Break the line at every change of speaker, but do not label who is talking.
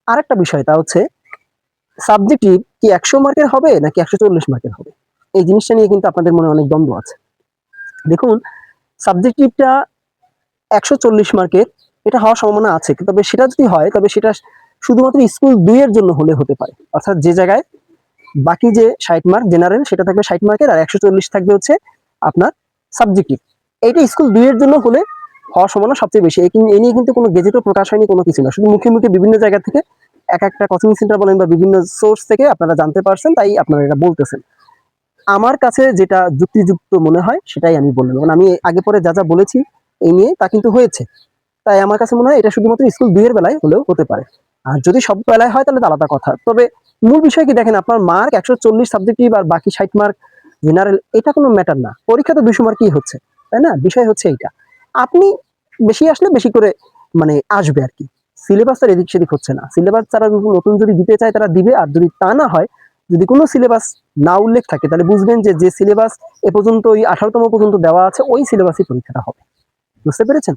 আরেকটা বিষয় তা হচ্ছে সাবজেক্টিভ কি 100 মার্কের হবে নাকি 140 মার্কের হবে? এই জিনিসটা নিয়ে কিন্তু আপনাদের মনে অনেক দ্বন্দ্ব আছে। দেখুন, সাবজেক্টিভটা 140 মার্কের এটা হওয়ার সম্ভাবনা আছে। তবে সেটা যদি হয় তবে সেটা শুধুমাত্র স্কুল ২ এর জন্য হলে হতে পারে। অর্থাৎ যে জায়গায় বাকি যে ৬০ মার্ক জেনারেল সেটা থাকবে ৬০ মার্কের আর ১৪০ থাকবে হচ্ছে আপনার সাবজেক্টিভ। এইটা স্কুল ২ এর জন্য হলে হওয়ার সম্ভাবনা সবচেয়ে বেশি। এই নিয়ে কিন্তু কোনো গেজেটও প্রকাশ হয়নি, কোনো কিছু না। শুধু মুখে, মুখে বিভিন্ন জায়গা থেকে একটা কোচিং সেন্টার বলেন বা বিভিন্ন সোর্স থেকে আপনারা জানতে পারছেন, তাই আপনারা এটা বলতেছেন। আমার কাছে যেটা যুক্তিযুক্ত মনে হয় সেটাই আমি বললাম। কারণ আমি আগে পরে যা বলেছি এই নিয়ে তা কিন্তু হয়েছে। তাই আমার কাছে মনে হয় এটা শুধুমাত্র স্কুল ২ এর বেলায় হলেও হতে পারে। আর যদি সব বেলায় হয় তাহলে আলাদা কথা। তবে মূল বিষয় কি দেখেন, আপনার মার্ক ১৪০ সাবজেক্টিভ আর বাকি ৬০ মার্ক জেনারেল, এটা কোনো ম্যাটার না। পরীক্ষাতে ২০০ মার্কই হচ্ছে, তাই না? বিষয় হচ্ছে এইটা। আপনি বেশি আসলে বেশি করে মানে আসবে আরকি। সিলেবাস আর এদিক সেদিক হচ্ছে না। সিলেবাস তারা নতুন যদি দিতে চায় তারা দিবে, আর যদি তা না হয়, যদি কোনো সিলেবাস না উল্লেখ থাকে তাহলে বুঝবেন যে সিলেবাস এ পর্যন্ত ওই ১৮তম পর্যন্ত দেওয়া আছে ওই সিলেবাসই পরীক্ষাটা হবে। বুঝতে পেরেছেন?